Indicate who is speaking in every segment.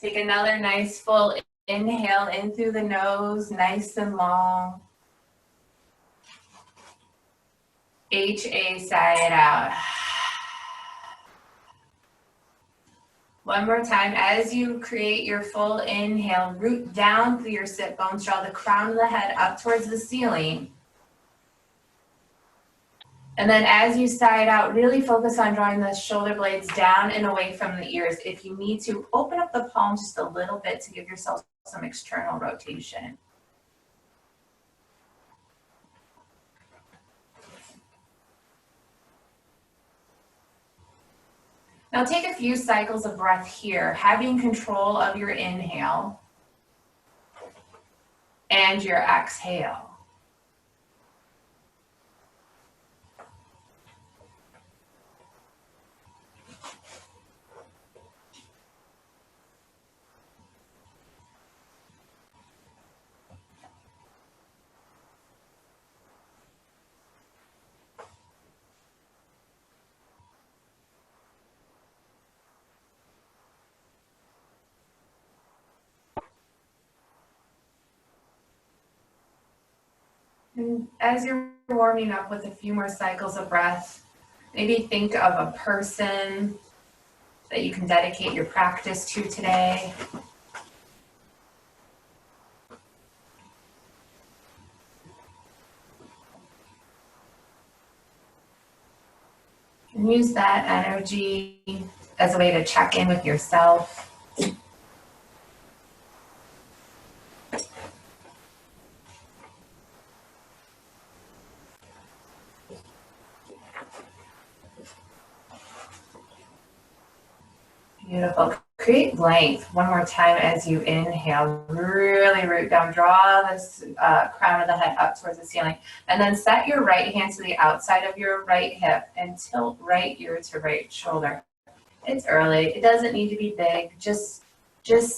Speaker 1: Take another nice full inhale in through the nose, nice and long. HA, sigh it out. One more time, as you create your full inhale, root down through your sit bones, draw the crown of the head up towards the ceiling. And then as you sigh it out, really focus on drawing the shoulder blades down and away from the ears. If you need to, open up the palms just a little bit to give yourself some external rotation. Now take a few cycles of breath here, having control of your inhale and your exhale. And as you're warming up with a few more cycles of breath, maybe think of a person that you can dedicate your practice to today. And use that energy as a way to check in with yourself. Beautiful. Create length one more time as you inhale. Really root down. Draw this crown of the head up towards the ceiling. And then set your right hand to the outside of your right hip and tilt right ear to right shoulder. It's early. It doesn't need to be big. Just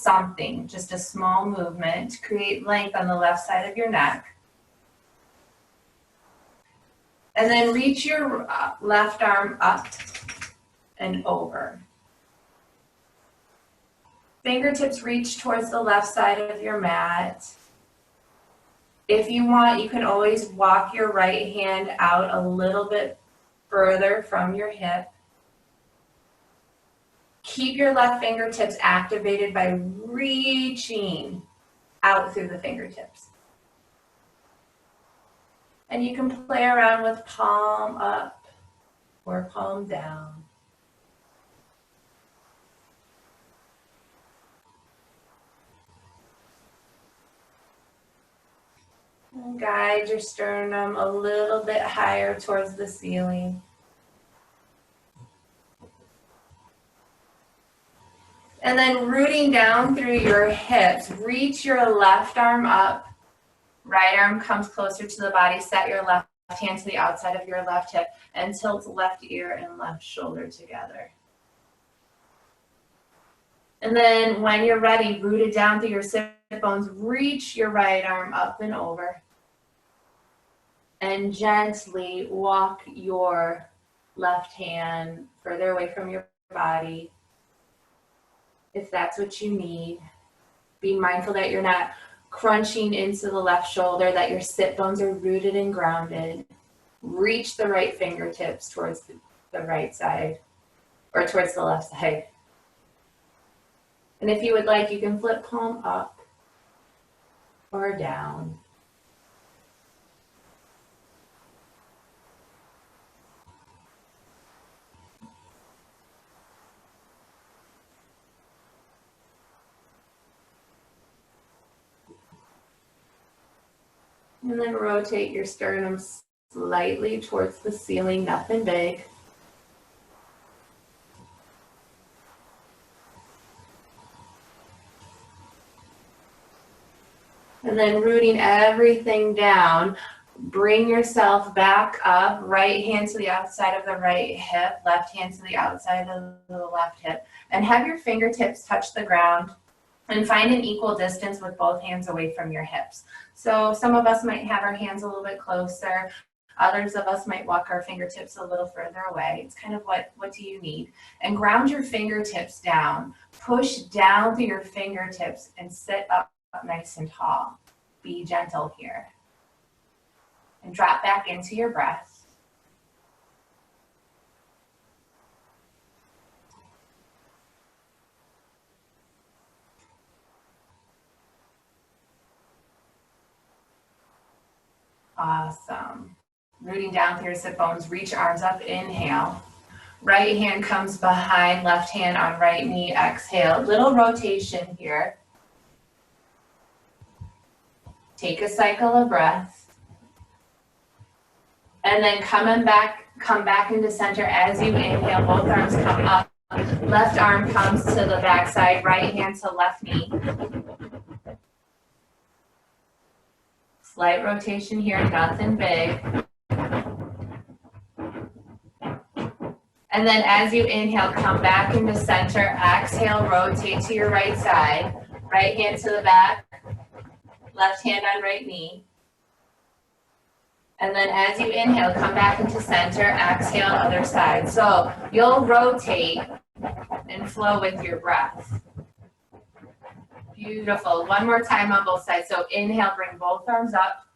Speaker 1: something. Just a small movement. Create length on the left side of your neck. And then reach your left arm up and over. Fingertips reach towards the left side of your mat. If you want, you can always walk your right hand out a little bit further from your hip. Keep your left fingertips activated by reaching out through the fingertips. And you can play around with palm up or palm down. And guide your sternum a little bit higher towards the ceiling. And then rooting down through your hips, reach your left arm up. Right arm comes closer to the body. Set your left hand to the outside of your left hip and tilt left ear and left shoulder together. And then when you're ready, root it down through your sit bones. Reach your right arm up and over. And gently walk your left hand further away from your body, if that's what you need. Being mindful that you're not crunching into the left shoulder, that your sit bones are rooted and grounded. Reach the right fingertips towards the right side, or towards the left side. And if you would like, you can flip palm up or down. And then rotate your sternum slightly towards the ceiling, nothing big. And then rooting everything down, bring yourself back up, right hand to the outside of the right hip, left hand to the outside of the left hip, and have your fingertips touch the ground. And find an equal distance with both hands away from your hips. So some of us might have our hands a little bit closer. Others of us might walk our fingertips a little further away. It's kind of what do you need? And ground your fingertips down. Push down through your fingertips and sit up nice and tall. Be gentle here. And drop back into your breath. Awesome. Rooting down through your sit bones, reach arms up, inhale. Right hand comes behind, left hand on right knee, exhale. Little rotation here. Take a cycle of breath. And then come back into center as you inhale. Both arms come up. Left arm comes to the back side, right hand to left knee. Slight rotation here, nothing big. And then as you inhale, come back into center. Exhale, rotate to your right side. Right hand to the back, left hand on right knee. And then as you inhale, come back into center. Exhale, other side. So you'll rotate and flow with your breath. Beautiful. One more time on both sides. So inhale, bring both arms up.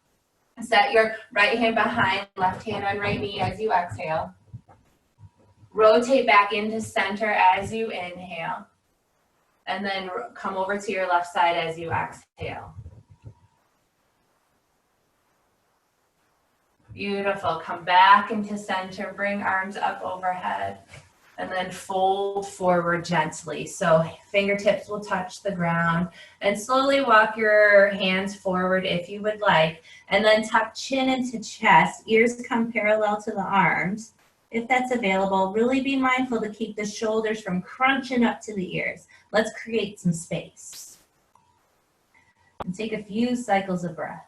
Speaker 1: Set your right hand behind, left hand on right knee as you exhale. Rotate back into center as you inhale. And then come over to your left side as you exhale. Beautiful. Come back into center. Bring arms up overhead. And then fold forward gently. So fingertips will touch the ground. And slowly walk your hands forward if you would like. And then tuck chin into chest. Ears come parallel to the arms. If that's available, really be mindful to keep the shoulders from crunching up to the ears. Let's create some space. And take a few cycles of breath.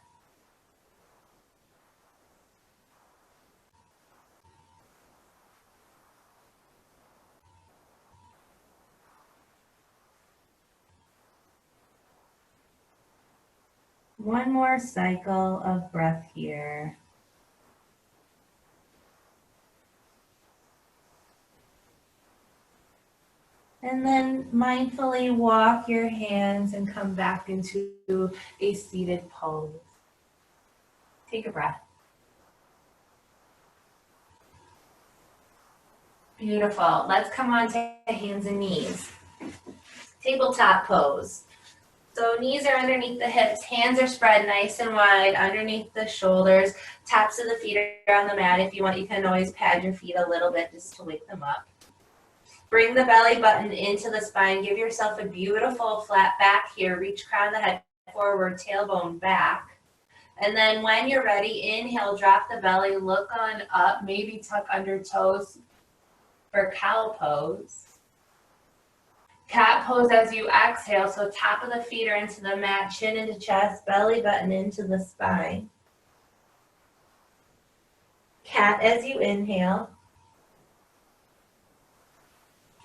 Speaker 1: One more cycle of breath here. And then mindfully walk your hands and come back into a seated pose. Take a breath. Beautiful. Let's come on to hands and knees. Tabletop pose. So knees are underneath the hips, hands are spread nice and wide underneath the shoulders. Tops of the feet are on the mat. If you want, you can always pad your feet a little bit just to wake them up. Bring the belly button into the spine. Give yourself a beautiful flat back here. Reach crown of the head forward, tailbone back. And then when you're ready, inhale, drop the belly, look on up, maybe tuck under toes for cow pose. Cat pose as you exhale, so top of the feet are into the mat, chin into chest, belly button into the spine. Cat as you inhale.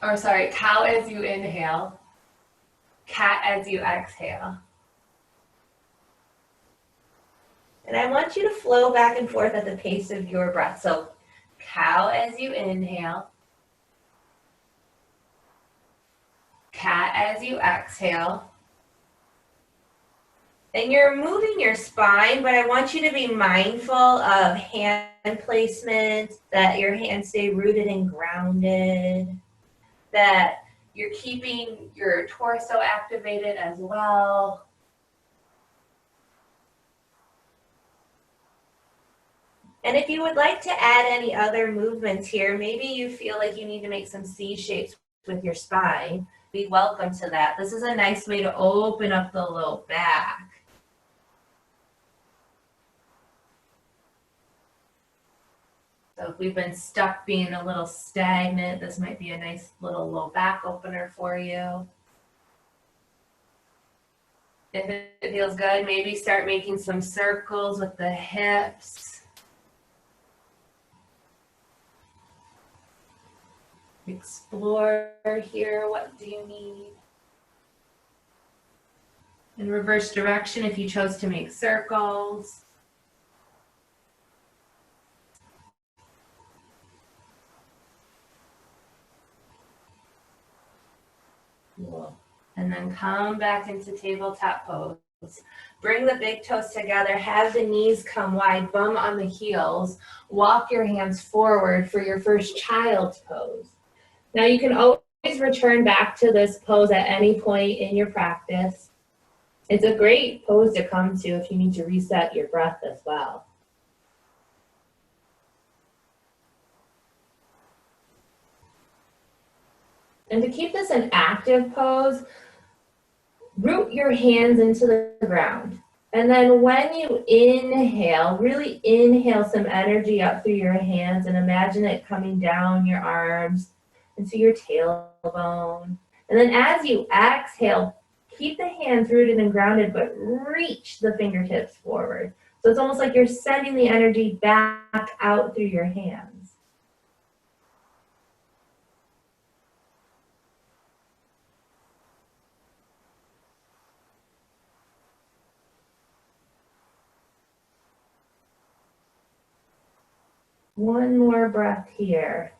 Speaker 1: Or sorry, cow as you inhale. Cat as you exhale. And I want you to flow back and forth at the pace of your breath. So cow as you inhale. Cat as you exhale. And you're moving your spine, but I want you to be mindful of hand placement, that your hands stay rooted and grounded, that you're keeping your torso activated as well. And if you would like to add any other movements here, maybe you feel like you need to make some C shapes with your spine, be welcome to that. This is a nice way to open up the low back. So if we've been stuck being a little stagnant, this might be a nice little low back opener for you. If it feels good, maybe start making some circles with the hips. Explore here, what do you need? In reverse direction, if you chose to make circles. Cool. And then come back into tabletop pose. Bring the big toes together, have the knees come wide, bum on the heels. Walk your hands forward for your first child's pose. Now you can always return back to this pose at any point in your practice. It's a great pose to come to if you need to reset your breath as well. And to keep this an active pose, root your hands into the ground. And then when you inhale, really inhale some energy up through your hands and imagine it coming down your arms into your tailbone. And then as you exhale, keep the hands rooted and grounded, but reach the fingertips forward. So it's almost like you're sending the energy back out through your hands. One more breath here.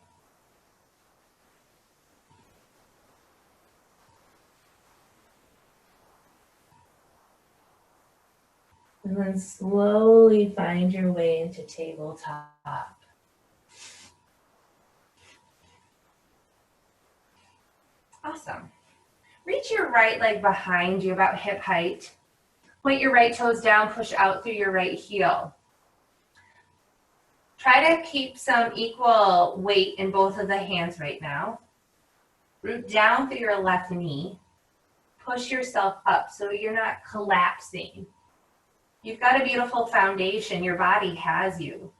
Speaker 1: And then slowly find your way into tabletop. Awesome. Reach your right leg behind you about hip height. Point your right toes down, push out through your right heel. Try to keep some equal weight in both of the hands right now. Root down through your left knee. Push yourself up so you're not collapsing. You've got a beautiful foundation. Your body has you.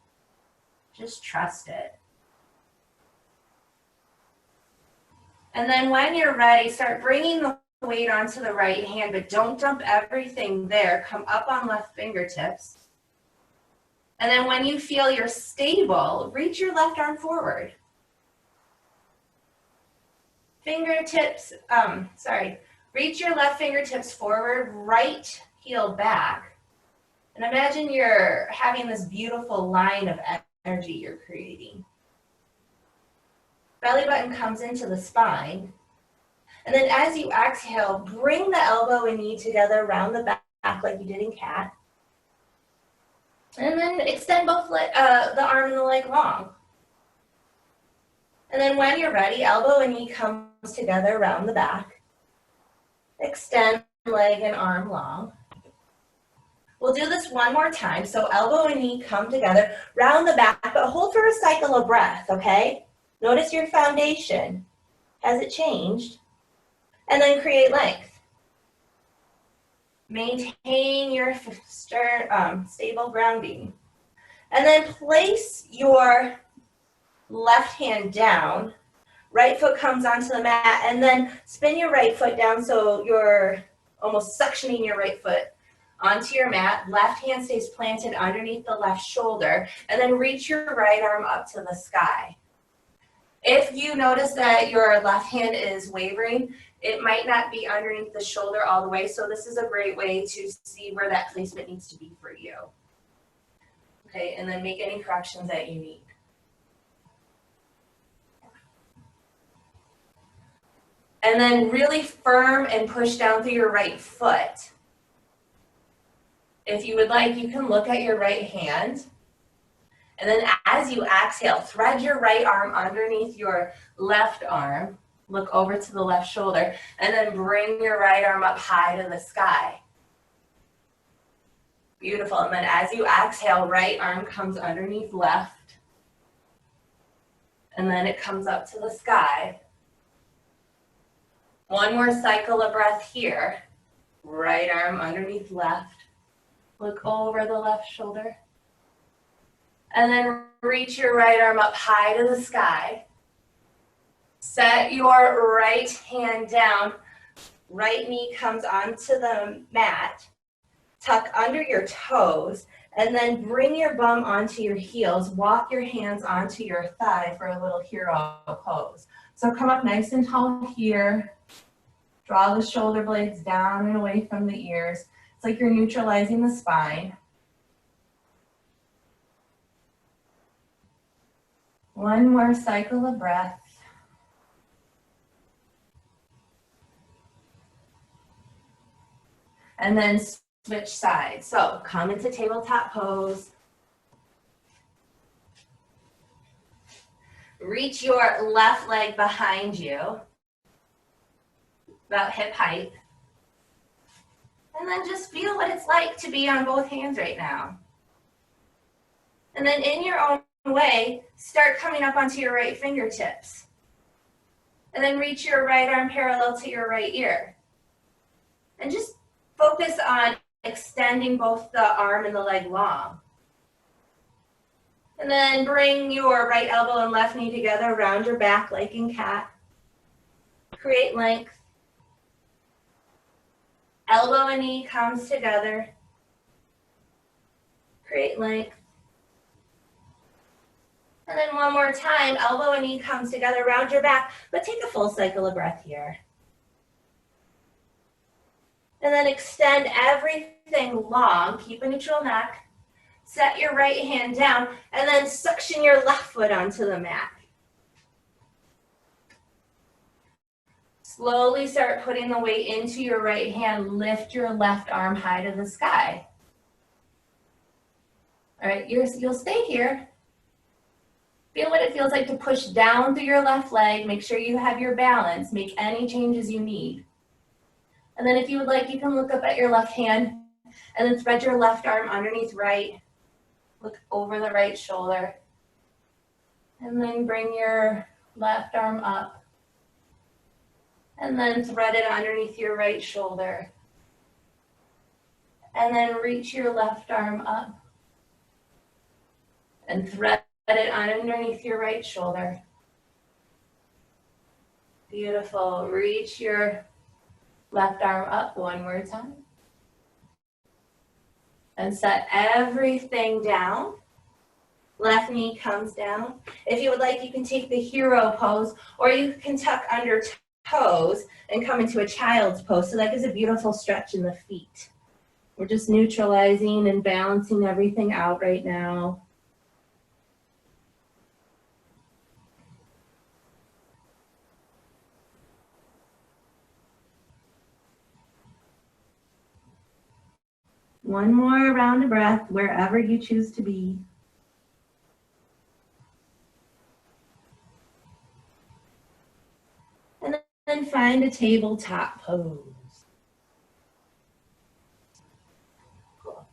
Speaker 1: Just trust it. And then when you're ready, start bringing the weight onto the right hand, but don't dump everything there. Come up on left fingertips. And then when you feel you're stable, reach your left arm forward. Reach your left fingertips forward, right heel back. And imagine you're having this beautiful line of energy you're creating. Belly button comes into the spine. And then as you exhale, bring the elbow and knee together around the back like you did in cat. And then extend both the arm and the leg long. And then when you're ready, elbow and knee comes together around the back. Extend leg and arm long. We'll do this one more time. So elbow and knee come together, round the back, but hold for a cycle of breath, okay? Notice your foundation. Has it changed? And then create length. Maintain your stable grounding. And then place your left hand down. Right foot comes onto the mat, and then spin your right foot down so you're almost suctioning your right foot onto your mat. Left hand stays planted underneath the left shoulder, and then reach your right arm up to the sky. If you notice that your left hand is wavering, it might not be underneath the shoulder all the way, so this is a great way to see where that placement needs to be for you. Okay, and then make any corrections that you need. And then really firm and push down through your right foot. If you would like, you can look at your right hand. And then as you exhale, thread your right arm underneath your left arm. Look over to the left shoulder. And then bring your right arm up high to the sky. Beautiful. And then as you exhale, right arm comes underneath left. And then it comes up to the sky. One more cycle of breath here. Right arm underneath left. Look over the left shoulder. And then reach your right arm up high to the sky. Set your right hand down. Right knee comes onto the mat. Tuck under your toes. And then bring your bum onto your heels. Walk your hands onto your thigh for a little hero pose. So come up nice and tall here. Draw the shoulder blades down and away from the ears. It's like you're neutralizing the spine. One more cycle of breath. and then switch sides. So come into tabletop pose. Reach your left leg behind you, about hip height. And then just feel what it's like to be on both hands right now. And then in your own way, start coming up onto your right fingertips. And then reach your right arm parallel to your right ear. And just focus on extending both the arm and the leg long. And then bring your right elbow and left knee together, round your back like in cat. Create length. Elbow and knee comes together. Create length. And then one more time, elbow and knee comes together, round your back, but take a full cycle of breath here. And then extend everything long, keep a neutral neck. Set your right hand down, and then suction your left foot onto the mat. Slowly start putting the weight into your right hand. Lift your left arm high to the sky. All right, you'll stay here. Feel what it feels like to push down through your left leg. Make sure you have your balance. Make any changes you need. And then if you would like, you can look up at your left hand and then spread your left arm underneath right. Look over the right shoulder. And then bring your left arm up. And then thread it underneath your right shoulder. And then reach your left arm up. And thread it underneath your right shoulder. Beautiful. Reach your left arm up one more time. And set everything down. Left knee comes down. If you would like, you can take the hero pose, or you can tuck under toes and come into a child's pose. So that gives a beautiful stretch in the feet. We're just neutralizing and balancing everything out right now. One more round of breath wherever you choose to be. And then find a tabletop pose. Cool.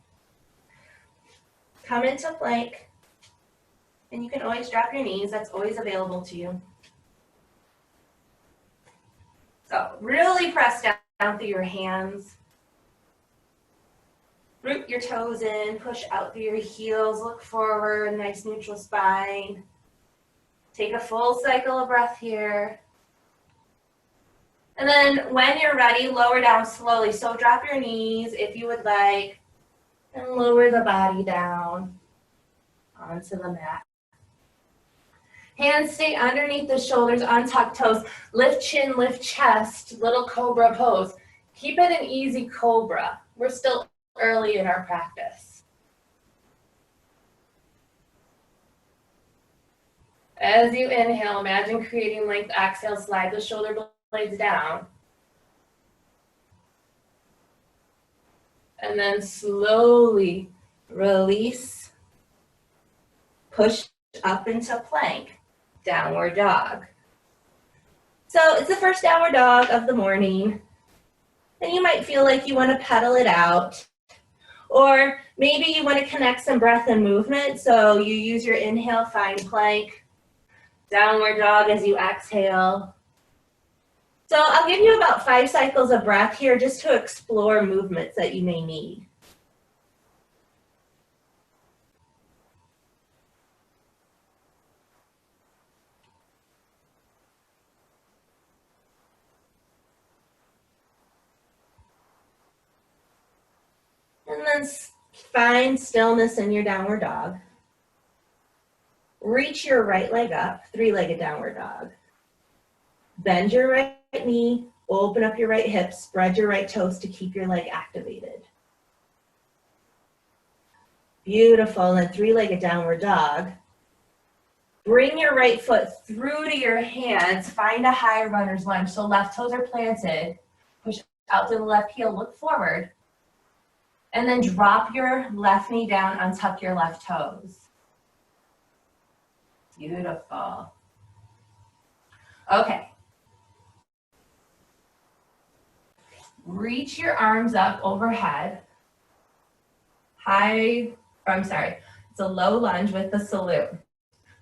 Speaker 1: Come into plank. And you can always drop your knees. That's always available to you. So really press down through your hands. Root your toes in, push out through your heels, look forward, nice neutral spine. Take a full cycle of breath here. And then when you're ready, lower down slowly. So drop your knees if you would like, and lower the body down onto the mat. Hands stay underneath the shoulders, untuck toes, lift chin, lift chest, little cobra pose. Keep it an easy cobra. We're still early in our practice. As you inhale, imagine creating length. Exhale, slide the shoulder blades down. And then slowly release, push up into plank, downward dog. So it's the first downward dog of the morning. And you might feel like you want to pedal it out. Or maybe you want to connect some breath and movement. So you use your inhale, find plank, downward dog as you exhale. So I'll give you about 5 cycles of breath here just to explore movements that you may need. And then find stillness in your downward dog. Reach your right leg up, 3-legged downward dog. Bend your right knee, open up your right hip, spread your right toes to keep your leg activated. Beautiful, and then 3-legged downward dog. Bring your right foot through to your hands, find a high runner's lunge. So left toes are planted, push out to the left heel, look forward. And then drop your left knee down, untuck your left toes. Beautiful. Okay. Reach your arms up overhead. It's a low lunge with the salute.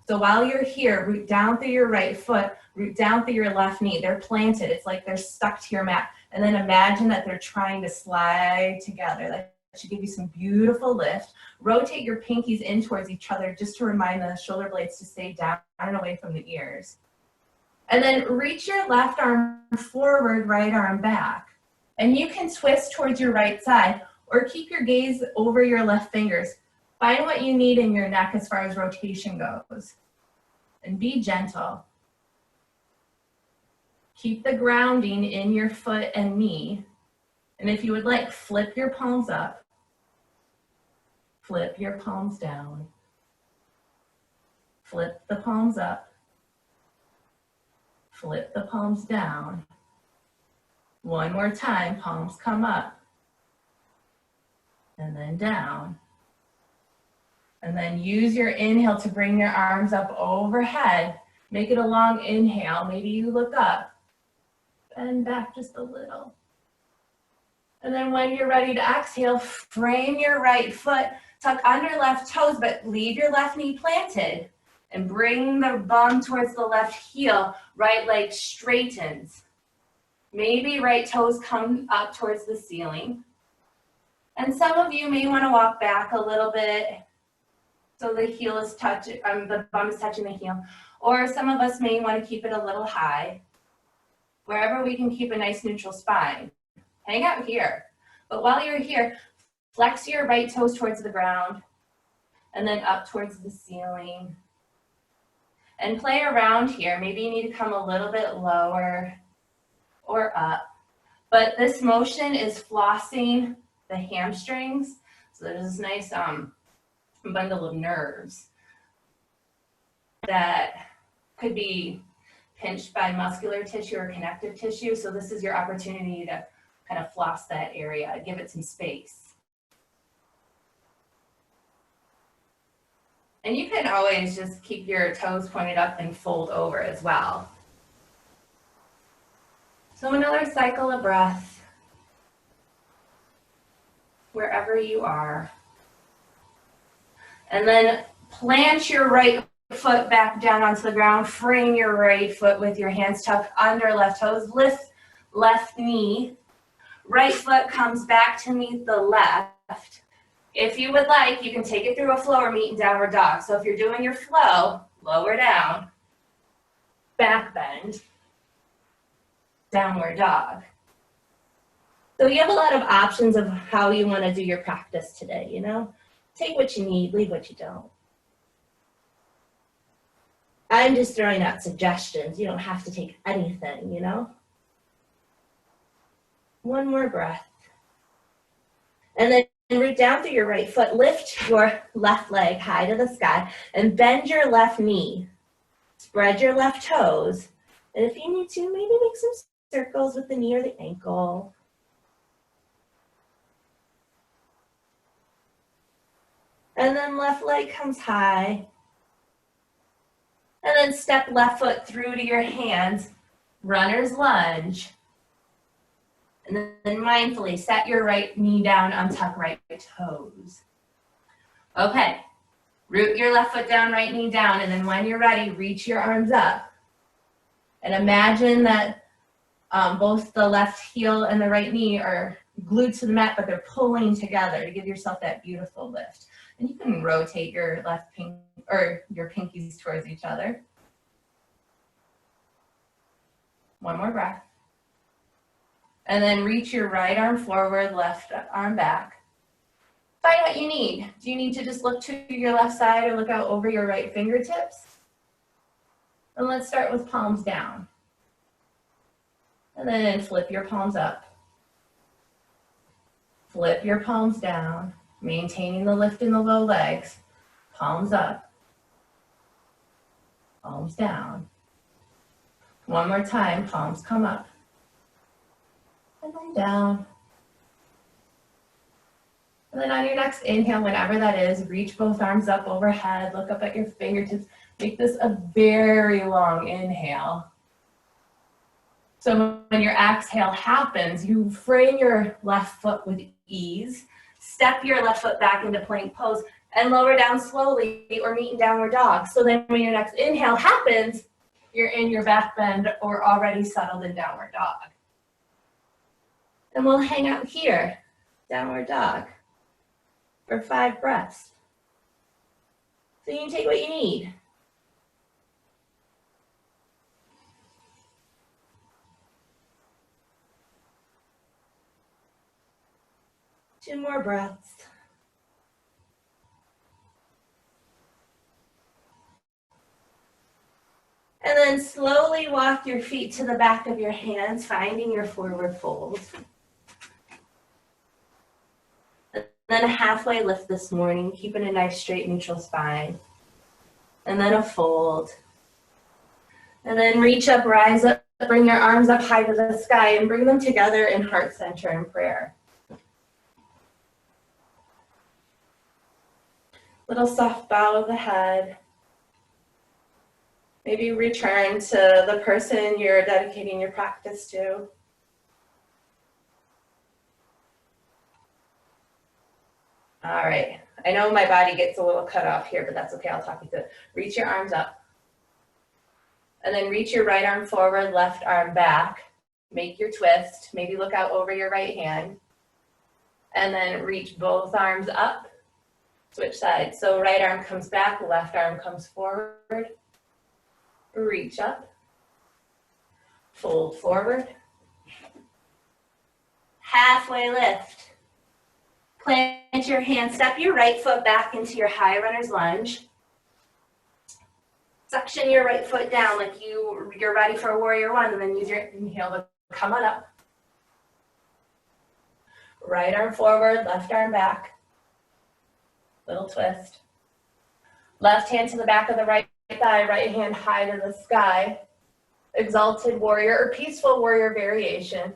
Speaker 1: So while you're here, root down through your right foot, root down through your left knee. They're planted. It's like they're stuck to your mat. And then imagine that they're trying to slide together. That should give you some beautiful lift. Rotate your pinkies in towards each other just to remind the shoulder blades to stay down and away from the ears. And then reach your left arm forward, right arm back. And you can twist towards your right side or keep your gaze over your left fingers. Find what you need in your neck as far as rotation goes. And be gentle. Keep the grounding in your foot and knee. And if you would like, flip your palms up. Flip your palms down. Flip the palms up. Flip the palms down. One more time, palms come up. And then down. And then use your inhale to bring your arms up overhead. Make it a long inhale. Maybe you look up. Bend back just a little. And then when you're ready to exhale, frame your right foot, tuck under left toes, but leave your left knee planted. And bring the bum towards the left heel. Right leg straightens. Maybe right toes come up towards the ceiling. And some of you may want to walk back a little bit so the heel is touching, the bum is touching the heel. Or some of us may want to keep it a little high. Wherever we can keep a nice neutral spine. Hang out here. But while you're here, flex your right toes towards the ground and then up towards the ceiling. And play around here. Maybe you need to come a little bit lower or up. But this motion is flossing the hamstrings. So there's this nice bundle of nerves that could be pinched by muscular tissue or connective tissue. So this is your opportunity to kind of floss that area, give it some space. And you can always just keep your toes pointed up and fold over as well. So another cycle of breath, wherever you are. And then plant your right foot back down onto the ground. Frame your right foot with your hands tucked under left toes. Lift left knee. Right foot comes back to meet the left. If you would like, you can take it through a flow or meet in downward dog. So if you're doing your flow, lower down, back bend, downward dog. So you have a lot of options of how you want to do your practice today, you know? Take what you need, leave what you don't. I'm just throwing out suggestions. You don't have to take anything, you know? One more breath. And then root down through your right foot. Lift your left leg high to the sky and bend your left knee. Spread your left toes. And if you need to, maybe make some circles with the knee or the ankle. And then left leg comes high. And then step left foot through to your hands. Runner's lunge. And then mindfully set your right knee down, untuck right toes. Okay, root your left foot down, right knee down, and then when you're ready, reach your arms up. And imagine that both the left heel and the right knee are glued to the mat, but they're pulling together to give yourself that beautiful lift. And you can rotate your left your pinkies towards each other. One more breath. And then reach your right arm forward, left arm back. Find what you need. Do you need to just look to your left side or look out over your right fingertips? And let's start with palms down. And then flip your palms up. Flip your palms down, maintaining the lift in the low legs. Palms up. Palms down. One more time, palms come up. And then down. And then on your next inhale, whenever that is, reach both arms up overhead, look up at your fingertips. Make this a very long inhale. So when your exhale happens, you frame your left foot with ease, step your left foot back into plank pose, and lower down slowly or meet in downward dog. So then when your next inhale happens, you're in your back bend or already settled in downward dog. And we'll hang out here, downward dog, for 5 breaths. So you can take what you need. Two more breaths. And then slowly walk your feet to the back of your hands, finding your forward fold. And then a halfway lift this morning, keeping a nice straight neutral spine. And then a fold. And then reach up, rise up, bring your arms up high to the sky and bring them together in heart center in prayer. Little soft bow of the head. Maybe return to the person you're dedicating your practice to. All right. I know my body gets a little cut off here, but that's okay. I'll talk you through it. Reach your arms up. And then reach your right arm forward, left arm back. Make your twist. Maybe look out over your right hand. And then reach both arms up. Switch sides. So right arm comes back, left arm comes forward. Reach up. Fold forward. Halfway lift. Plant your hand, step your right foot back into your high runner's lunge. Suction your right foot down like you're ready for a warrior one, and then use your inhale to come on up. Right arm forward, left arm back. Little twist. Left hand to the back of the right thigh, right hand high to the sky. Exalted warrior or peaceful warrior variation.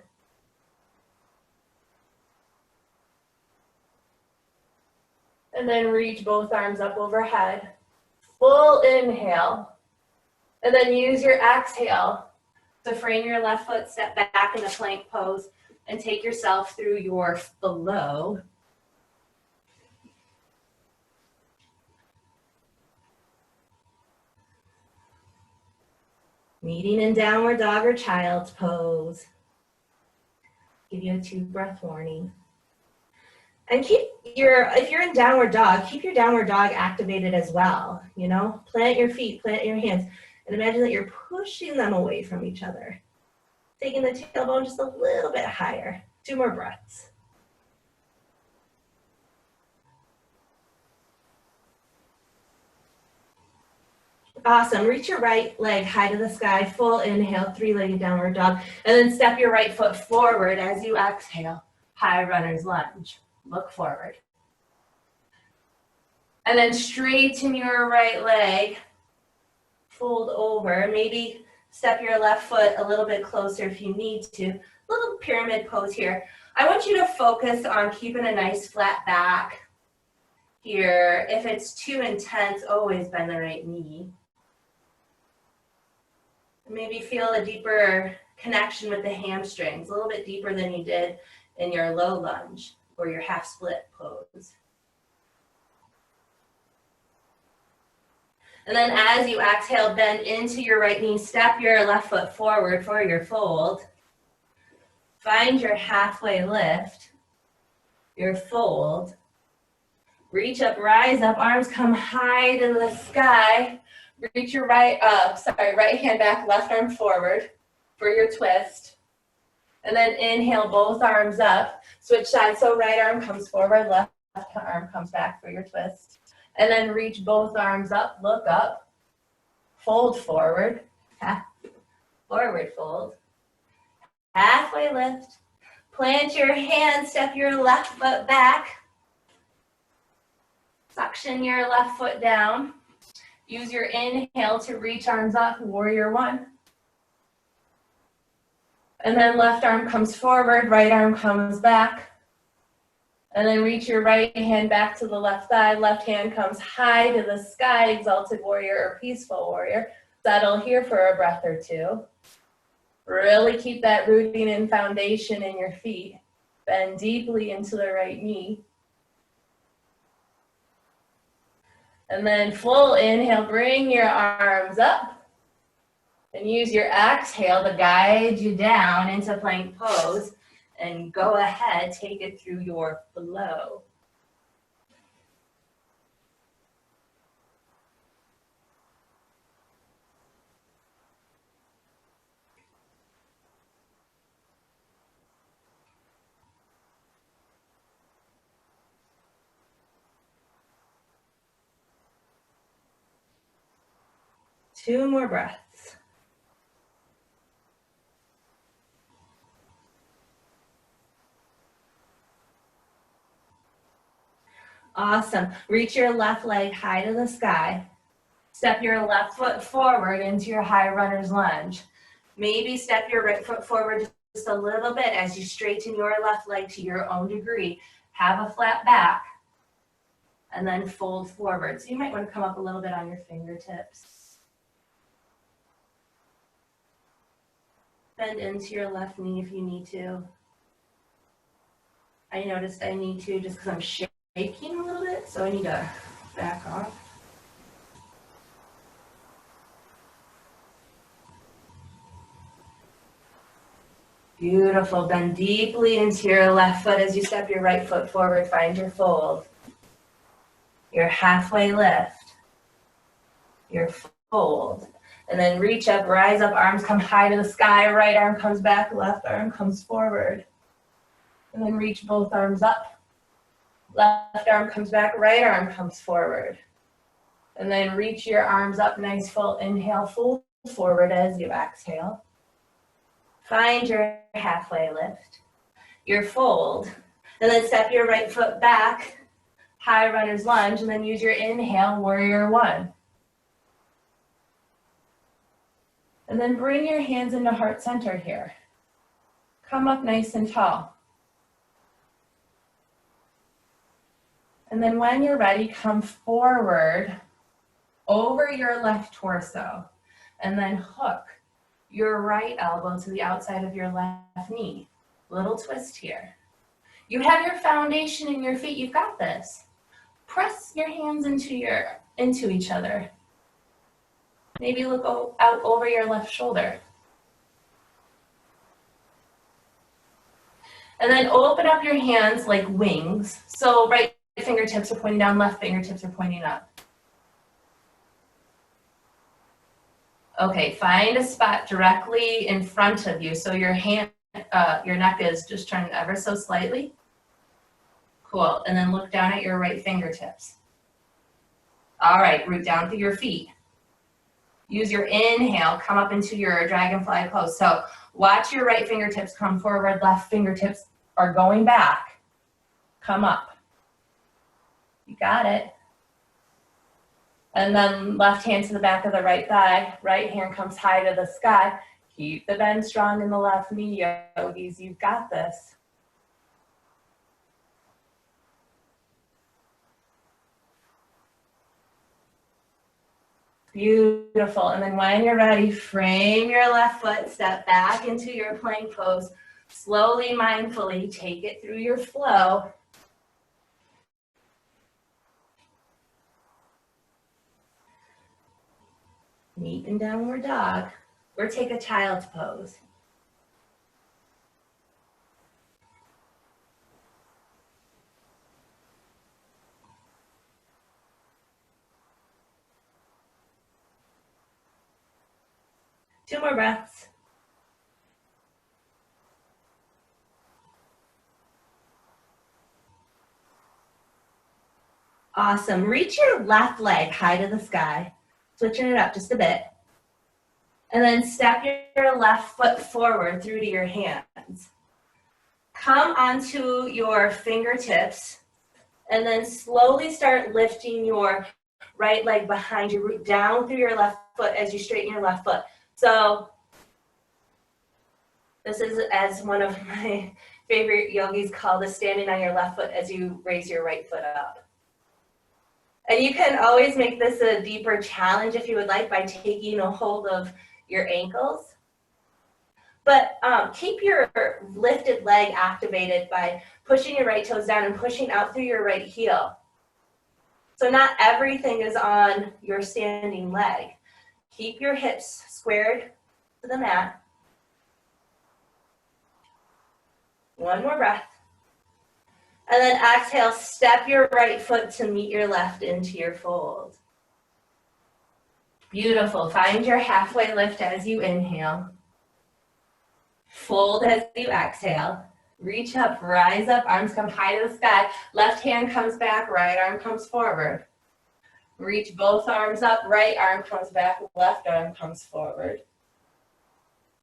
Speaker 1: And then reach both arms up overhead. Full inhale. And then use your exhale to frame your left foot, step back into plank pose, and take yourself through your flow. Meeting in downward dog or child's pose. Give you a 2-breath warning. And if you're in downward dog, keep your downward dog activated as well. You know, plant your feet, plant your hands, and imagine that you're pushing them away from each other. Taking the tailbone just a little bit higher. 2 more breaths. Awesome. Reach your right leg high to the sky. Full inhale, 3-legged downward dog. And then step your right foot forward as you exhale. High runner's lunge. Look forward. And then straighten your right leg. Fold over. Maybe step your left foot a little bit closer if you need to. Little pyramid pose here. I want you to focus on keeping a nice flat back here. If it's too intense, always bend the right knee. Maybe feel a deeper connection with the hamstrings, a little bit deeper than you did in your low lunge or your half split pose. And then as you exhale, bend into your right knee, step your left foot forward for your fold. Find your halfway lift, your fold. Reach up, rise up, arms come high to the sky. Reach your right hand back, left arm forward for your twist. And then inhale, both arms up. Switch sides, so right arm comes forward, left arm comes back for your twist. And then reach both arms up, look up, fold forward, forward fold. Halfway lift. Plant your hand, step your left foot back. Suction your left foot down. Use your inhale to reach arms up, warrior one. And then left arm comes forward, right arm comes back. And then reach your right hand back to the left thigh. Left hand comes high to the sky, exalted warrior or peaceful warrior. Settle here for a breath or two. Really keep that rooting and foundation in your feet. Bend deeply into the right knee. And then full inhale, bring your arms up. And use your exhale to guide you down into plank pose. And go ahead, take it through your flow. Two more breaths. Awesome. Reach your left leg high to the sky. Step your left foot forward into your high runner's lunge. Maybe step your right foot forward just a little bit as you straighten your left leg to your own degree. Have a flat back. And then fold forward. So you might want to come up a little bit on your fingertips. Bend into your left knee if you need to. I noticed I need to just because I'm shaking a little bit, so I need to back off. Beautiful. Bend deeply into your left foot as you step your right foot forward. Find your fold. Your halfway lift. Your fold. And then reach up, rise up, arms come high to the sky. Right arm comes back, left arm comes forward. And then reach both arms up. Left arm comes back, right arm comes forward. And then reach your arms up, nice full inhale, fold forward as you exhale. Find your halfway lift, your fold, and then step your right foot back, high runner's lunge, and then use your inhale, warrior one. And then bring your hands into heart center here. Come up nice and tall. And then when you're ready, come forward over your left torso, and then hook your right elbow to the outside of your left knee. Little twist here. You have your foundation in your feet. You've got this. Press your hands into each other. Maybe look out over your left shoulder. And then open up your hands like wings. So right fingertips are pointing down, left fingertips are pointing up. Okay, find a spot directly in front of you. So your neck is just turned ever so slightly. Cool, and then look down at your right fingertips. All right, root down through your feet. Use your inhale, come up into your dragonfly pose. So watch your right fingertips come forward, left fingertips are going back. Come up. You got it. And then left hand to the back of the right thigh. Right hand comes high to the sky. Keep the bend strong in the left knee, yogis. You've got this. Beautiful. And then when you're ready, frame your left foot, step back into your plank pose. Slowly, mindfully, take it through your flow. Meet in downward dog, or take a child's pose. Two more breaths. Awesome. Reach your left leg high to the sky. Switching it up just a bit. And then step your left foot forward through to your hands. Come onto your fingertips and then slowly start lifting your right leg behind you, root down through your left foot as you straighten your left foot. So
Speaker 2: This is, as one of my favorite yogis called, is standing on your left foot as you raise your right foot up. And you can always make this a deeper challenge if you would like by taking a hold of your ankles. But keep your lifted leg activated by pushing your right toes down and pushing out through your right heel. So not everything is on your standing leg. Keep your hips squared to the mat. One more breath. And then exhale, step your right foot to meet your left into your fold. Beautiful. Find your halfway lift as you inhale. Fold as you exhale. Reach up, rise up, arms come high to the sky. Left hand comes back, right arm comes forward. Reach both arms up, right arm comes back, left arm comes forward.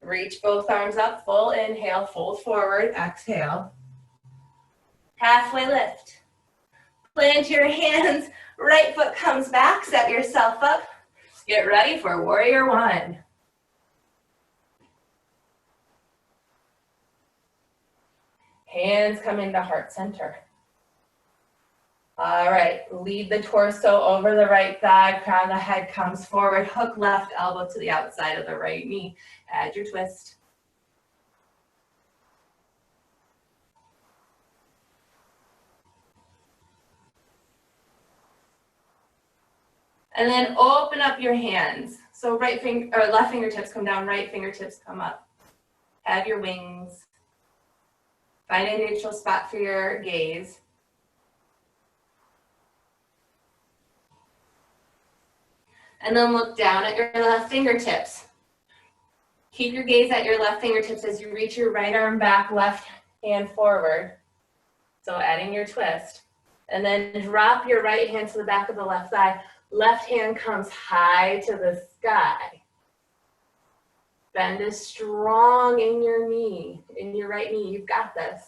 Speaker 2: Reach both arms up, full inhale, fold forward, exhale. Halfway lift. Plant your hands, right foot comes back, set yourself up. Get ready for warrior one. Hands come into heart center. All right, lead the torso over the right thigh, crown of the head comes forward, hook left elbow to the outside of the right knee. Add your twist. And then open up your hands. So left fingertips come down, right fingertips come up. Add your wings. Find a neutral spot for your gaze. And then look down at your left fingertips. Keep your gaze at your left fingertips as you reach your right arm back, left hand forward. So adding your twist. And then drop your right hand to the back of the left thigh. Left hand comes high to the sky. Bend is strong in your knee, in your right knee. You've got this.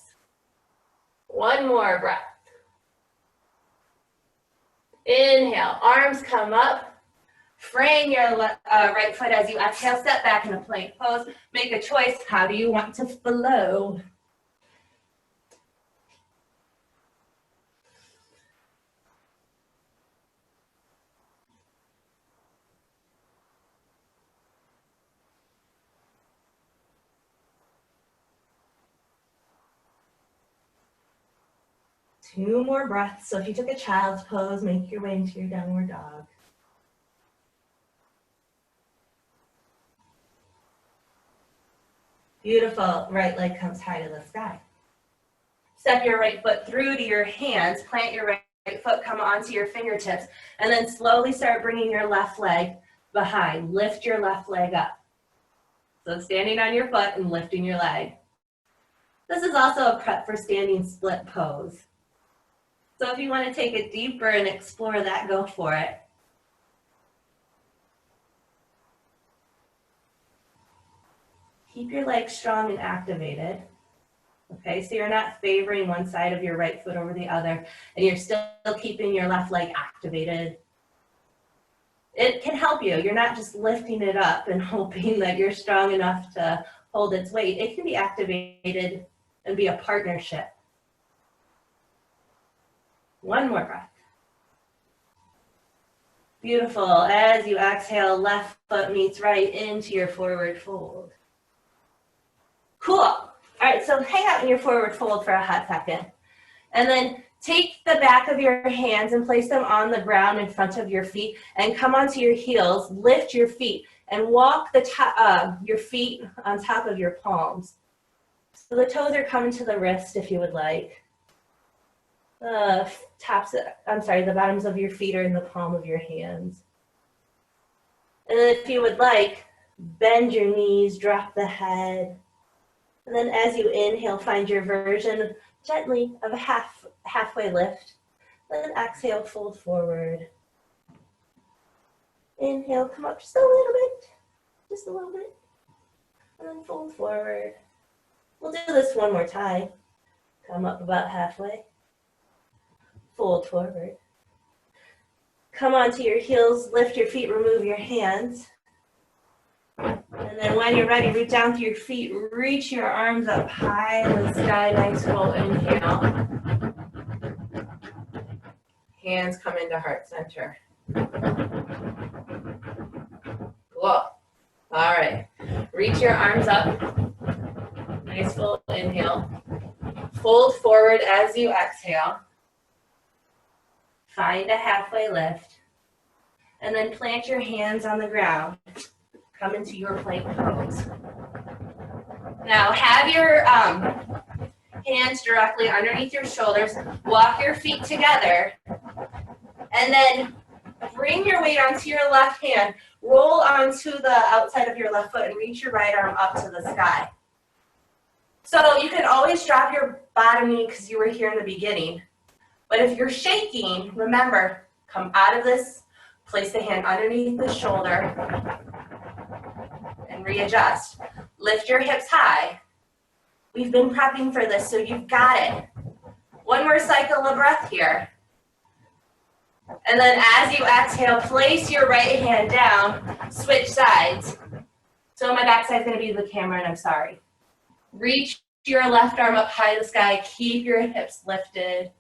Speaker 2: One more breath. Inhale, arms come up. Frame your right foot as you exhale, step back in a plank pose. Make a choice. How do you want to flow? Two more breaths. So if you took a child's pose, make your way into your downward dog. Beautiful. Right leg comes high to the sky. Step your right foot through to your hands. Plant your right foot, come onto your fingertips. And then slowly start bringing your left leg behind. Lift your left leg up. So standing on your foot and lifting your leg. This is also a prep for standing split pose. So if you want to take it deeper and explore that, go for it. Keep your legs strong and activated. Okay, so you're not favoring one side of your right foot over the other, and you're still keeping your left leg activated. It can help you. You're not just lifting it up and hoping that you're strong enough to hold its weight. It can be activated and be a partnership. One more breath. Beautiful. As you exhale, left foot meets right into your forward fold. Cool. All right, so hang out in your forward fold for a hot second. And then take the back of your hands and place them on the ground in front of your feet and come onto your heels, lift your feet, and walk your feet on top of your palms. So the toes are coming to the wrist if you would like. The bottoms of your feet are in the palm of your hands. And then if you would like, bend your knees, drop the head. And then as you inhale, find your version gently of a halfway lift. Then exhale, fold forward. Inhale, come up just a little bit. And then fold forward. We'll do this one more time. Come up about halfway. Fold forward. Come onto your heels, lift your feet, remove your hands. And And then when you're ready, root down through your feet, reach your arms up high in the sky, nice full inhale. Hands come into heart center. Cool. All right, reach your arms up, nice full inhale. Fold forward as you exhale. Find a halfway lift. And then plant your hands on the ground. Come into your plank pose. Now have your hands directly underneath your shoulders. Walk your feet together. And then bring your weight onto your left hand. Roll onto the outside of your left foot and reach your right arm up to the sky. So you can always drop your bottom knee because you were here in the beginning. But if you're shaking, remember, come out of this, place the hand underneath the shoulder, and readjust. Lift your hips high. We've been prepping for this, so you've got it. One more cycle of breath here. And then as you exhale, place your right hand down, switch sides. So my back side's gonna be the camera, and I'm sorry. Reach your left arm up high in the sky, keep your hips lifted.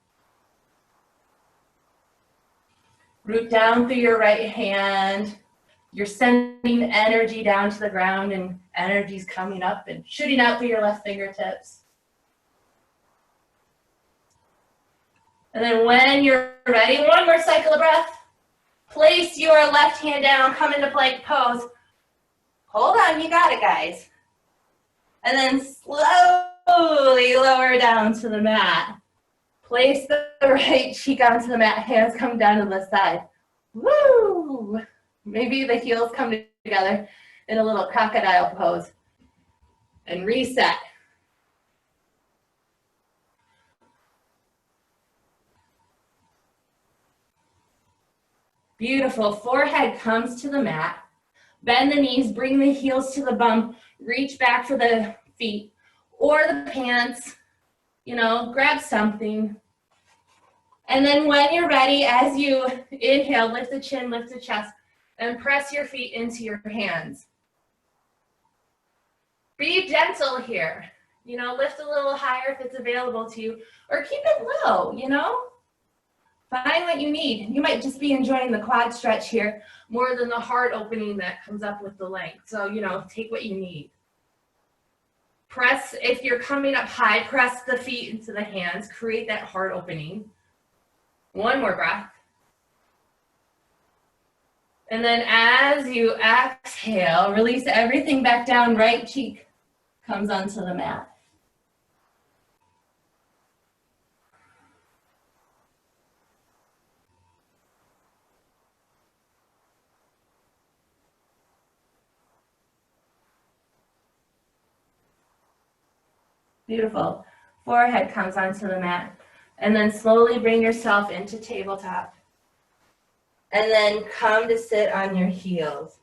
Speaker 2: Root down through your right hand. You're sending energy down to the ground, and energy's coming up and shooting out through your left fingertips. And then when you're ready, one more cycle of breath. Place your left hand down, come into plank pose. Hold on, you got it, guys. And then slowly lower down to the mat. Place the right cheek onto the mat, hands come down to the side. Woo! Maybe the heels come together in a little crocodile pose. And reset. Beautiful. Forehead comes to the mat. Bend the knees, bring the heels to the bum, reach back for the feet or the pants, grab something. And then when you're ready, as you inhale, lift the chin, lift the chest, and press your feet into your hands. Be gentle here. Lift a little higher if it's available to you, or keep it low, Find what you need. You might just be enjoying the quad stretch here more than the heart opening that comes up with the length. So, take what you need. Press, if you're coming up high, press the feet into the hands. Create that heart opening. One more breath. And then as you exhale, release everything back down. Right cheek comes onto the mat. Beautiful. Forehead comes onto the mat. And then slowly bring yourself into tabletop. And then come to sit on your heels.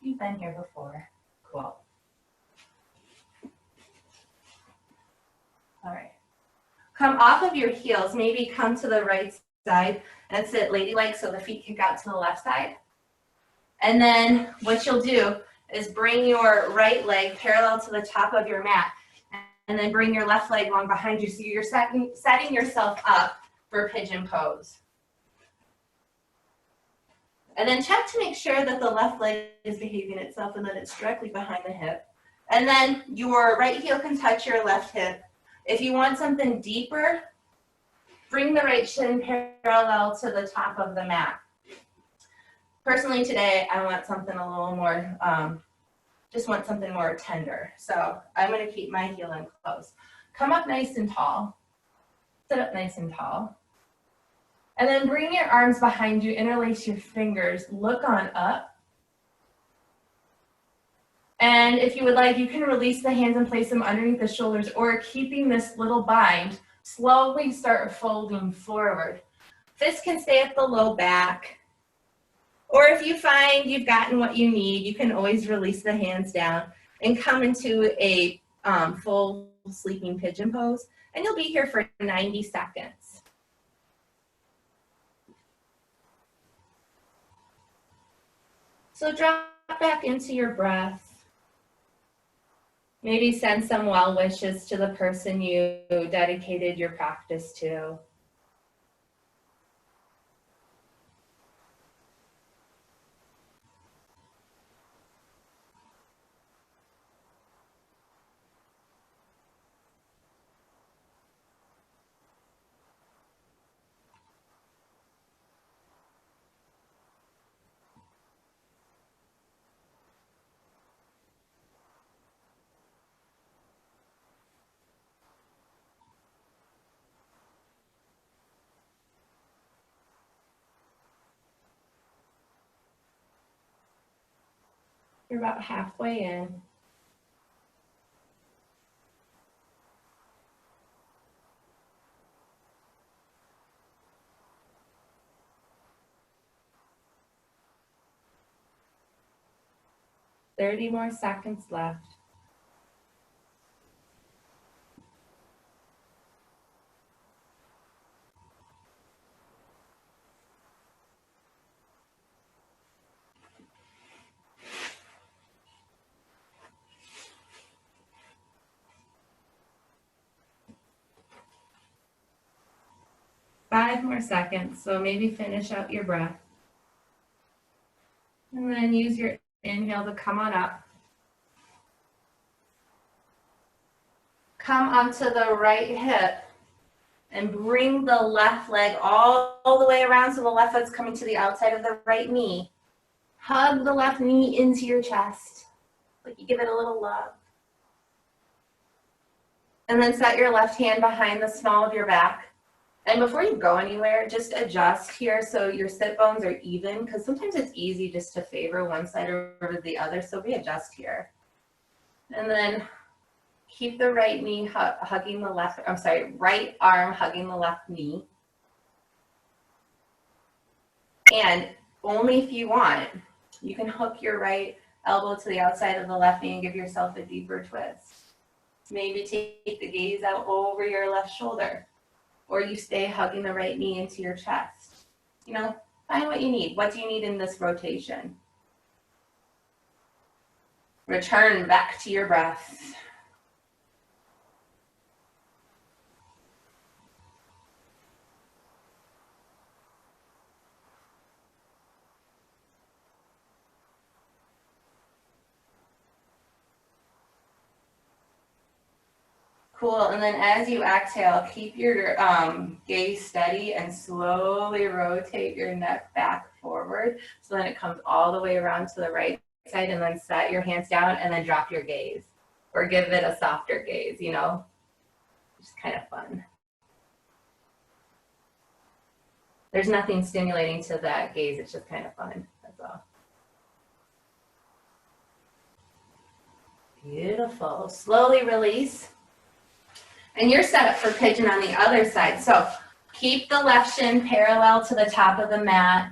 Speaker 2: You've been here before. Cool. All right. Come off of your heels. Maybe come to the right side and sit ladylike so the feet kick out to the left side. And then what you'll do is bring your right leg parallel to the top of your mat. And then bring your left leg along behind you so you're setting yourself up for pigeon pose. And then check to make sure that the left leg is behaving itself and that it's directly behind the hip. And then your right heel can touch your left hip. If you want something deeper, bring the right shin parallel to the top of the mat. Personally today, I want something a little more just want something more tender. So I'm going to keep my heel in close. Come up nice and tall. Sit up nice and tall. And then bring your arms behind you, interlace your fingers, look on up. And if you would like, you can release the hands and place them underneath the shoulders, or keeping this little bind, slowly start folding forward. Fists can stay at the low back. Or if you find you've gotten what you need, you can always release the hands down and come into a full sleeping pigeon pose. And you'll be here for 90 seconds. So drop back into your breath.
Speaker 1: Maybe send some well wishes to the person you dedicated your practice to. You're about halfway in. Thirty more seconds left. Five more seconds, so maybe finish out your breath. And then use your inhale to come on up. Come onto the right hip and bring the left leg all the way around so the left leg's coming to the outside of the right knee. Hug the left knee into your chest, like you give it a little love. And then set your left hand behind the small of your back. And before you go anywhere, just adjust here so your sit bones are even, because sometimes it's easy just to favor one side over the other, so readjust here. And then keep the right knee hugging the left, right arm hugging the left knee. And only if you want, you can hook your right elbow to the outside of the left knee and give yourself a deeper twist. Maybe take the gaze out over your left shoulder, or you stay hugging the right knee into your chest. You know, find what you need. What do you need in this rotation? Return back to your breath. Cool, and then as you exhale, keep your gaze steady and slowly rotate your neck back forward so then it comes all the way around to the right side, and then set your hands down and then drop your gaze, or give it a softer gaze, you know, just kind of fun. There's nothing stimulating to that gaze, it's just kind of fun, that's all. Beautiful, slowly release. And you're set up for pigeon on the other side. So keep the left shin parallel to the top of the mat.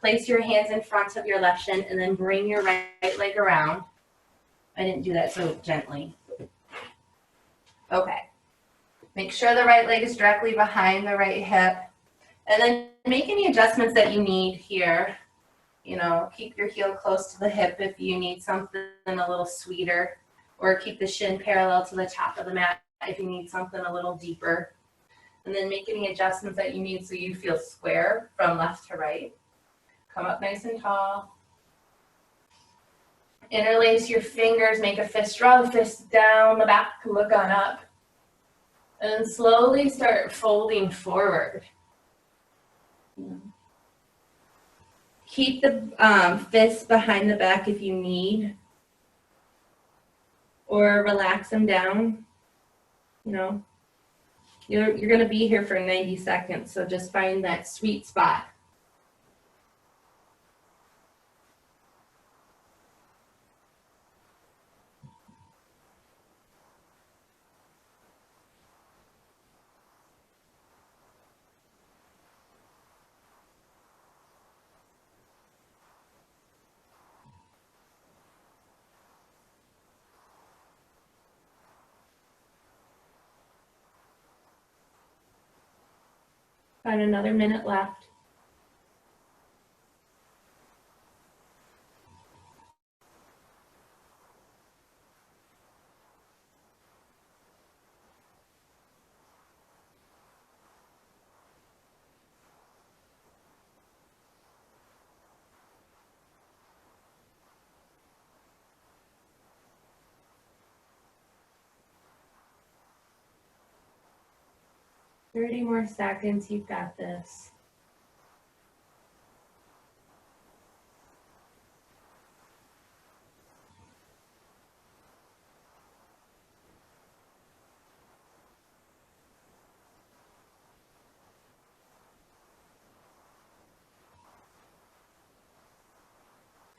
Speaker 1: Place your hands in front of your left shin and then bring your right leg around. I didn't do that so gently. Okay. Make sure the right leg is directly behind the right hip. And then make any adjustments that you need here. You know, keep your heel close to the hip if you need something a little sweeter, or keep the shin parallel to the top of the mat if you need something a little deeper. And then make any adjustments that you need so you feel square from left to right. Come up nice and tall. Interlace your fingers, make a fist, draw the fist down the back, look on up. And then slowly start folding forward. Keep the fists behind the back if you need, or relax them down. You know, you're going to be here for 90 seconds, so just find that sweet spot. About another minute left. 30 more seconds, you've got this.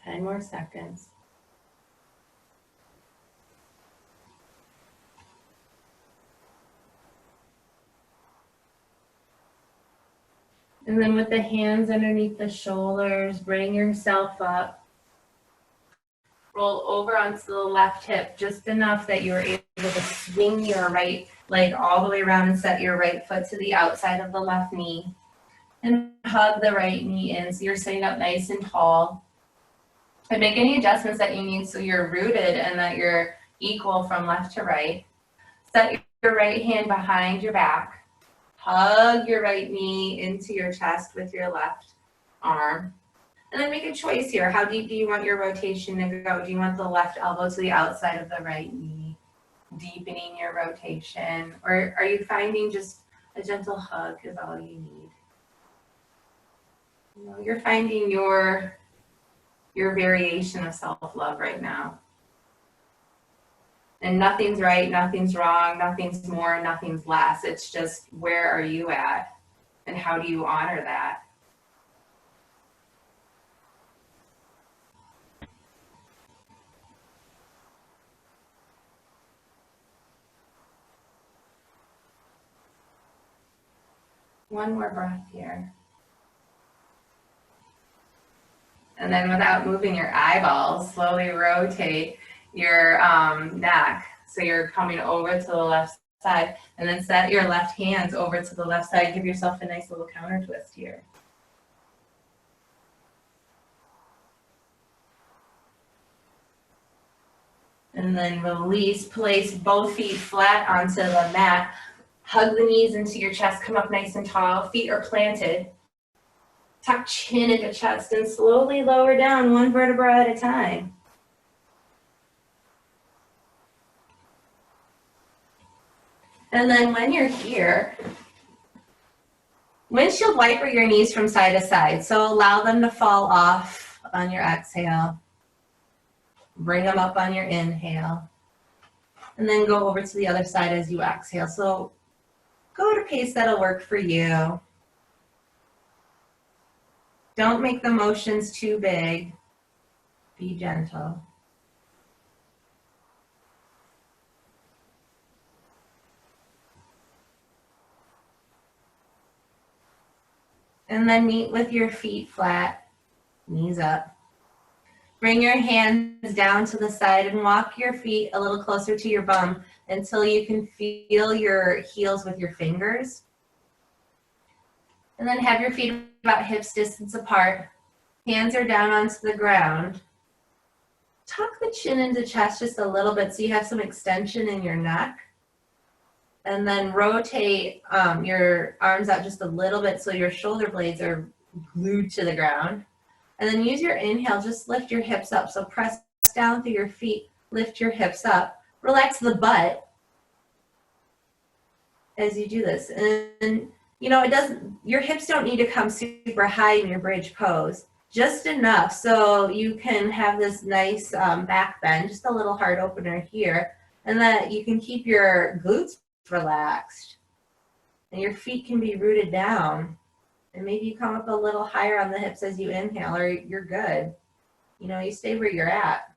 Speaker 1: Ten more seconds. And then with the hands underneath the shoulders, bring yourself up. Roll over onto the left hip just enough that you're able to swing your right leg all the way around and set your right foot to the outside of the left knee. And hug the right knee in so you're sitting up nice and tall. And make any adjustments that you need so you're rooted and that you're equal from left to right. Set your right hand behind your back. Hug your right knee into your chest with your left arm. And then make a choice here. How deep do you want your rotation to go? Do you want the left elbow to the outside of the right knee, deepening your rotation? Or are you finding just a gentle hug is all you need? You know, you're finding your variation of self-love right now. And nothing's right, nothing's wrong, nothing's more, nothing's less. It's just where are you at and how do you honor that? One more breath here. And then without moving your eyeballs, slowly rotate your neck. So you're coming over to the left side and then set your left hands over to the left side. Give yourself a nice little counter twist here. And then release, place both feet flat onto the mat. Hug the knees into your chest, come up nice and tall. Feet are planted. Tuck chin into chest and slowly lower down one vertebra at a time. And then when you're here, windshield wiper your knees from side to side. So allow them to fall off on your exhale. Bring them up on your inhale. And then go over to the other side as you exhale. So go at a pace that'll work for you. Don't make the motions too big. Be gentle. And then meet with your feet flat, knees up. Bring your hands down to the side and walk your feet a little closer to your bum until you can feel your heels with your fingers. And then have your feet about hips distance apart. Hands are down onto the ground. Tuck the chin into chest just a little bit so you have some extension in your neck. And then rotate your arms out just a little bit so your shoulder blades are glued to the ground. And then use your inhale, just lift your hips up. So press down through your feet, lift your hips up. Relax the butt as you do this. And you know, your hips don't need to come super high in your bridge pose. Just enough so you can have this nice back bend, just a little heart opener here. And that you can keep your glutes relaxed and your feet can be rooted down, and maybe you come up a little higher on the hips as you inhale, or you're good. You know, you stay where you're at.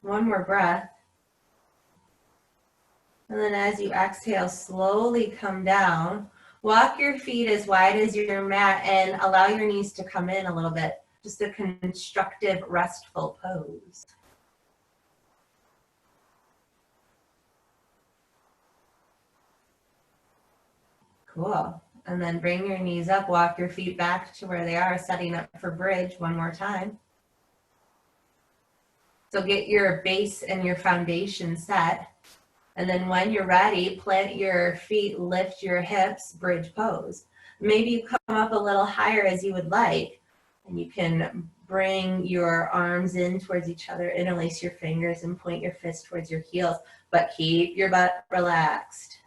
Speaker 1: One more breath. And then as you exhale, slowly come down. Walk your feet as wide as your mat and allow your knees to come in a little bit. Just a constructive, restful pose. Cool. And then bring your knees up, walk your feet back to where they are, setting up for bridge one more time. So get your base and your foundation set. And then when you're ready, plant your feet, lift your hips, bridge pose. Maybe you come up a little higher as you would like, and you can bring your arms in towards each other, interlace your fingers and point your fist towards your heels, but keep your butt relaxed.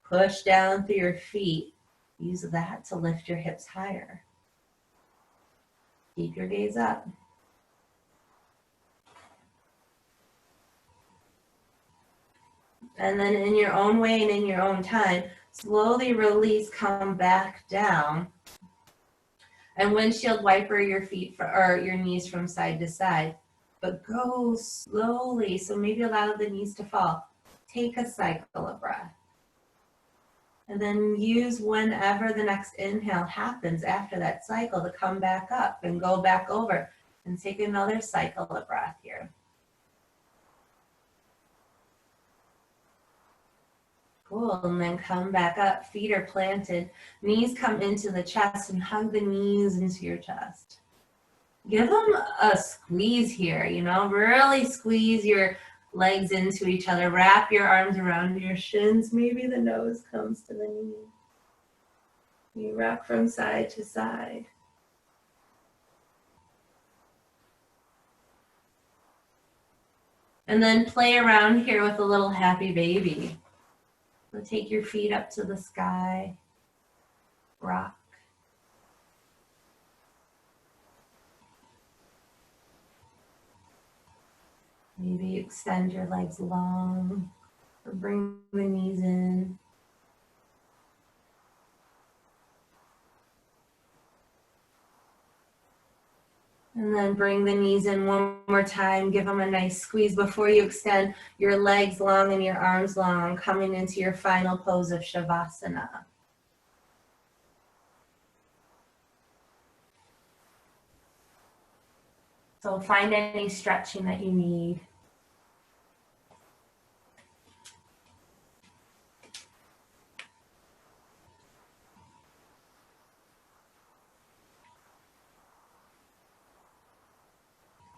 Speaker 2: Push down through your feet. Use that to lift your hips higher. Keep your gaze up. And then in your own way and in your own time, slowly release, come back down. And windshield wiper your feet or your knees from side to side. But go slowly, so maybe allow the knees to fall. Take a cycle of breath. And then use whenever the next inhale happens after that cycle to come back up and go back over and take another cycle of breath here. Cool, and then come back up, feet are planted, knees come into the chest and hug the knees into your chest. Give them a squeeze here, you know, really squeeze your legs into each other. Wrap your arms around your shins. Maybe the nose comes to the knee. You rock from side to side. And then play around here with a little happy baby. So take your feet up to the sky. Rock. Maybe extend your legs long or bring the knees in. And then bring the knees in one more time. Give them a nice squeeze before you extend your legs long and your arms long, coming into your final pose of Shavasana. So find any stretching that you need.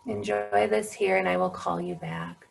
Speaker 2: Enjoy this here, and I will call you back.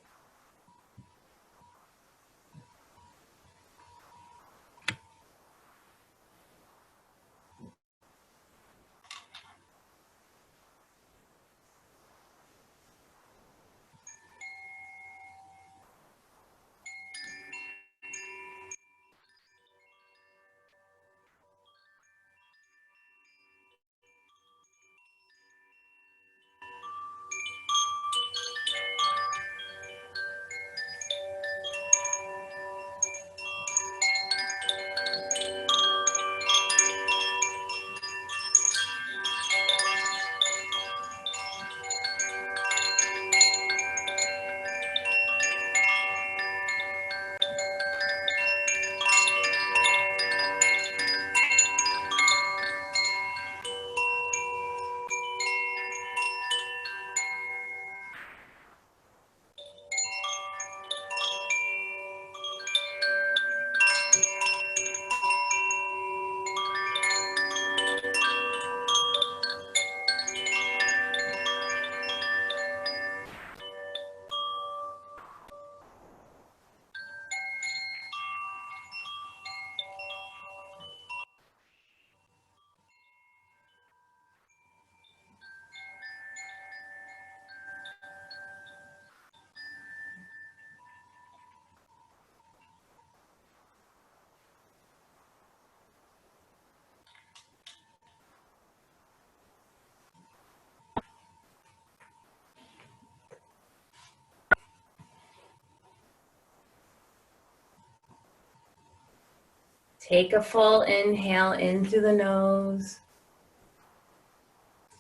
Speaker 2: Take a full inhale in through the nose.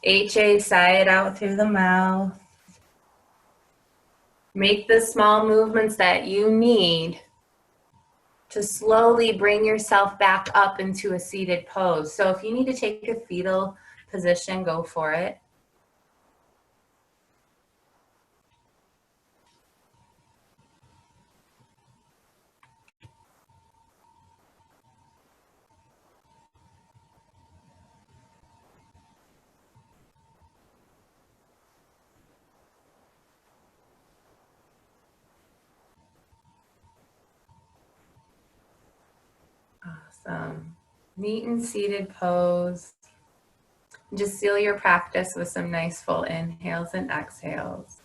Speaker 2: HA, sigh it out through the mouth. Make the small movements that you need to slowly bring yourself back up into a seated pose. So if you need to take a fetal position, go for it. Awesome. Neat and seated pose. Just seal your practice with some nice full inhales and exhales.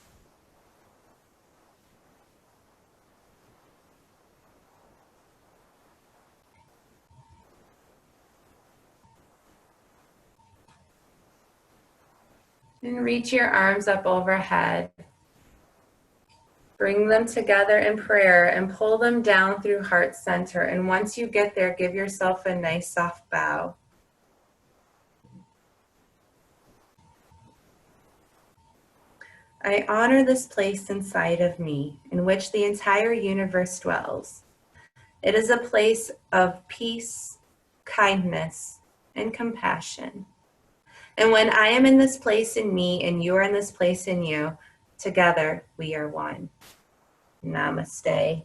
Speaker 1: And reach your arms up overhead. Bring them together in prayer and pull them down through heart center. And once you get there, give yourself a nice soft bow. I honor this place inside of me in which the entire universe dwells. It is a place of peace, kindness, and compassion. And when I am in this place in me and you are in this place in you, together we are one. Namaste.